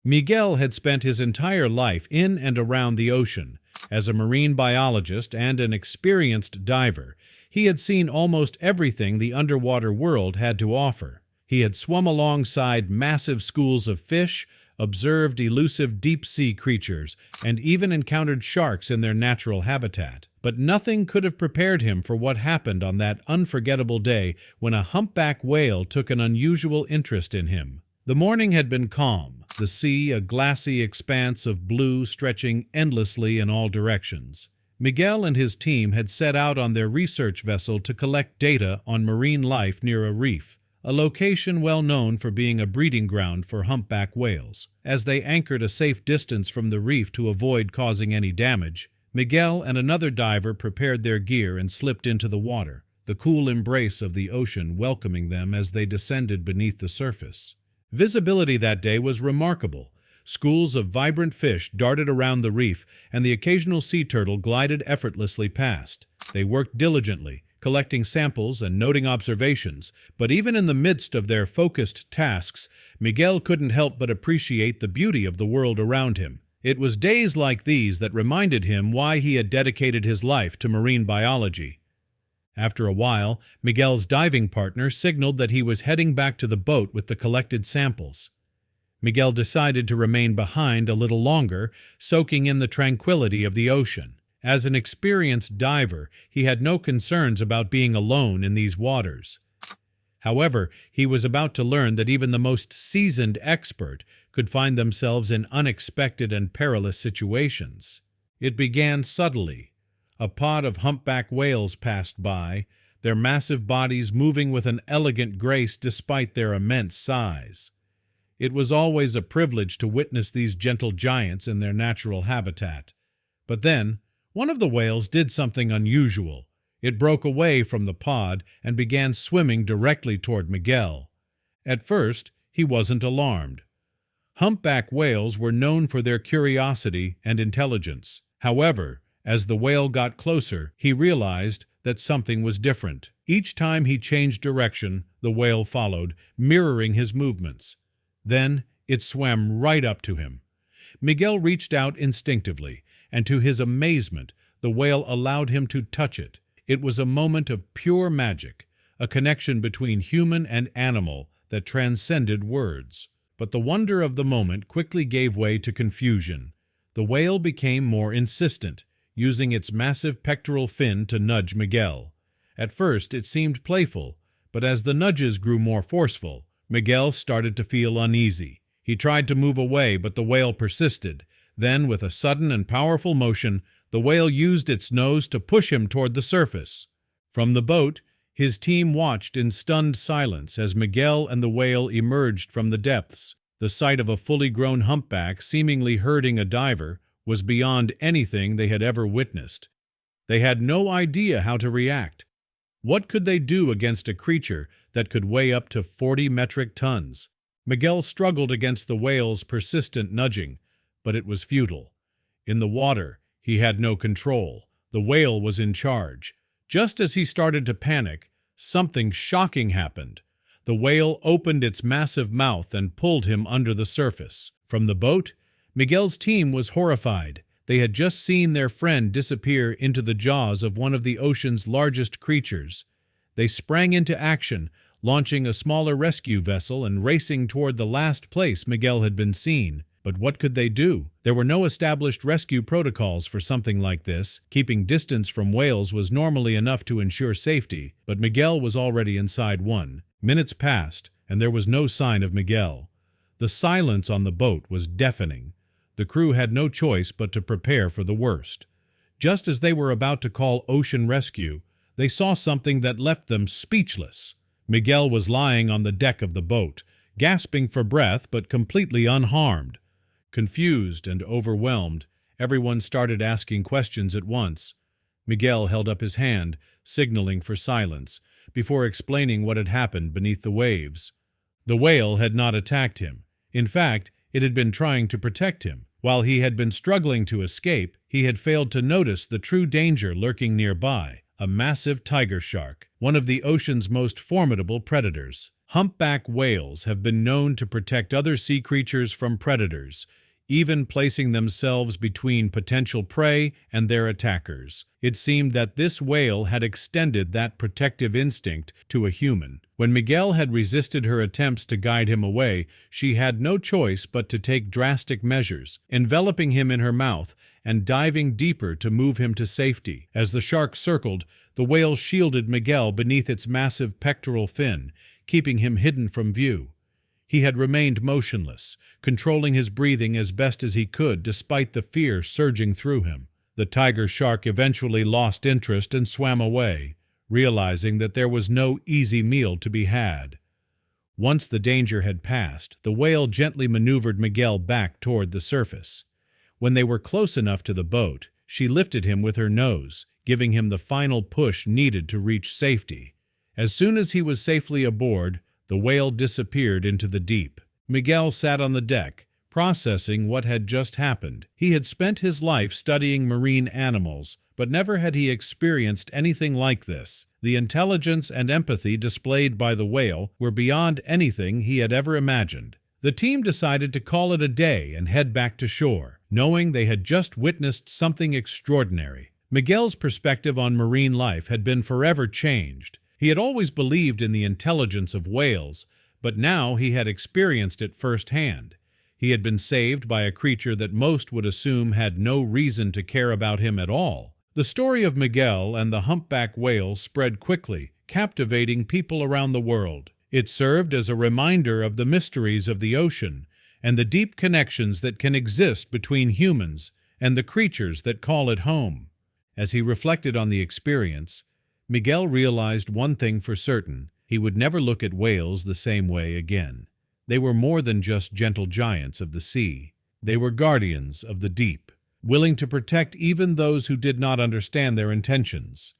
Miguel had spent his entire life in and around the ocean. As a marine biologist and an experienced diver, he had seen almost everything the underwater world had to offer. He had swum alongside massive schools of fish, observed elusive deep-sea creatures, and even encountered sharks in their natural habitat. But nothing could have prepared him for what happened on that unforgettable day when a humpback whale took an unusual interest in him. The morning had been calm, the sea a glassy expanse of blue stretching endlessly in all directions. Miguel and his team had set out on their research vessel to collect data on marine life near a reef, a location well known for being a breeding ground for humpback whales. As they anchored a safe distance from the reef to avoid causing any damage, Miguel and another diver prepared their gear and slipped into the water, the cool embrace of the ocean welcoming them as they descended beneath the surface. Visibility that day was remarkable. Schools of vibrant fish darted around the reef, and the occasional sea turtle glided effortlessly past. They worked diligently, collecting samples and noting observations, but even in the midst of their focused tasks, Miguel couldn't help but appreciate the beauty of the world around him. It was days like these that reminded him why he had dedicated his life to marine biology. After a while, Miguel's diving partner signaled that he was heading back to the boat with the collected samples. Miguel decided to remain behind a little longer, soaking in the tranquility of the ocean. As an experienced diver, he had no concerns about being alone in these waters. However, he was about to learn that even the most seasoned expert could find themselves in unexpected and perilous situations. It began subtly. A pod of humpback whales passed by, their massive bodies moving with an elegant grace despite their immense size. It was always a privilege to witness these gentle giants in their natural habitat. But then, one of the whales did something unusual. It broke away from the pod and began swimming directly toward Miguel. At first, he wasn't alarmed. Humpback whales were known for their curiosity and intelligence. However, as the whale got closer, he realized that something was different. Each time he changed direction, the whale followed, mirroring his movements. Then it swam right up to him. Miguel reached out instinctively, and to his amazement, the whale allowed him to touch it. It was a moment of pure magic, a connection between human and animal that transcended words. But the wonder of the moment quickly gave way to confusion. The whale became more insistent, using its massive pectoral fin to nudge Miguel. At first it seemed playful, but as the nudges grew more forceful, Miguel started to feel uneasy. He tried to move away, but the whale persisted. Then, with a sudden and powerful motion, the whale used its nose to push him toward the surface. From the boat, his team watched in stunned silence as Miguel and the whale emerged from the depths. The sight of a fully grown humpback seemingly herding a diver was beyond anything they had ever witnessed. They had no idea how to react. What could they do against a creature that could weigh up to 40 metric tons? Miguel struggled against the whale's persistent nudging, but it was futile. In the water, he had no control. The whale was in charge. Just as he started to panic, something shocking happened. The whale opened its massive mouth and pulled him under the surface. From the boat, Miguel's team was horrified. They had just seen their friend disappear into the jaws of one of the ocean's largest creatures. They sprang into action, launching a smaller rescue vessel and racing toward the last place Miguel had been seen. But what could they do? There were no established rescue protocols for something like this. Keeping distance from whales was normally enough to ensure safety, but Miguel was already inside one. Minutes passed, and there was no sign of Miguel. The silence on the boat was deafening. The crew had no choice but to prepare for the worst. Just as they were about to call ocean rescue, they saw something that left them speechless. Miguel was lying on the deck of the boat, gasping for breath but completely unharmed. Confused and overwhelmed, everyone started asking questions at once. Miguel held up his hand, signaling for silence, before explaining what had happened beneath the waves. The whale had not attacked him. In fact, it had been trying to protect him. While he had been struggling to escape, he had failed to notice the true danger lurking nearby, a massive tiger shark, one of the ocean's most formidable predators. Humpback whales have been known to protect other sea creatures from predators, even placing themselves between potential prey and their attackers. It seemed that this whale had extended that protective instinct to a human. When Miguel had resisted her attempts to guide him away, she had no choice but to take drastic measures, enveloping him in her mouth and diving deeper to move him to safety. As the shark circled, the whale shielded Miguel beneath its massive pectoral fin, keeping him hidden from view. He had remained motionless, controlling his breathing as best as he could despite the fear surging through him. The tiger shark eventually lost interest and swam away, realizing that there was no easy meal to be had. Once the danger had passed, the whale gently maneuvered Miguel back toward the surface. When they were close enough to the boat, she lifted him with her nose, giving him the final push needed to reach safety. As soon as he was safely aboard, the whale disappeared into the deep. Miguel sat on the deck, processing what had just happened. He had spent his life studying marine animals, but never had he experienced anything like this. The intelligence and empathy displayed by the whale were beyond anything he had ever imagined. The team decided to call it a day and head back to shore, knowing they had just witnessed something extraordinary. Miguel's perspective on marine life had been forever changed. He had always believed in the intelligence of whales, but now he had experienced it firsthand. He had been saved by a creature that most would assume had no reason to care about him at all. The story of Miguel and the humpback whale spread quickly, captivating people around the world. It served as a reminder of the mysteries of the ocean and the deep connections that can exist between humans and the creatures that call it home. As he reflected on the experience, Miguel realized one thing for certain: he would never look at whales the same way again. They were more than just gentle giants of the sea. They were guardians of the deep, willing to protect even those who did not understand their intentions.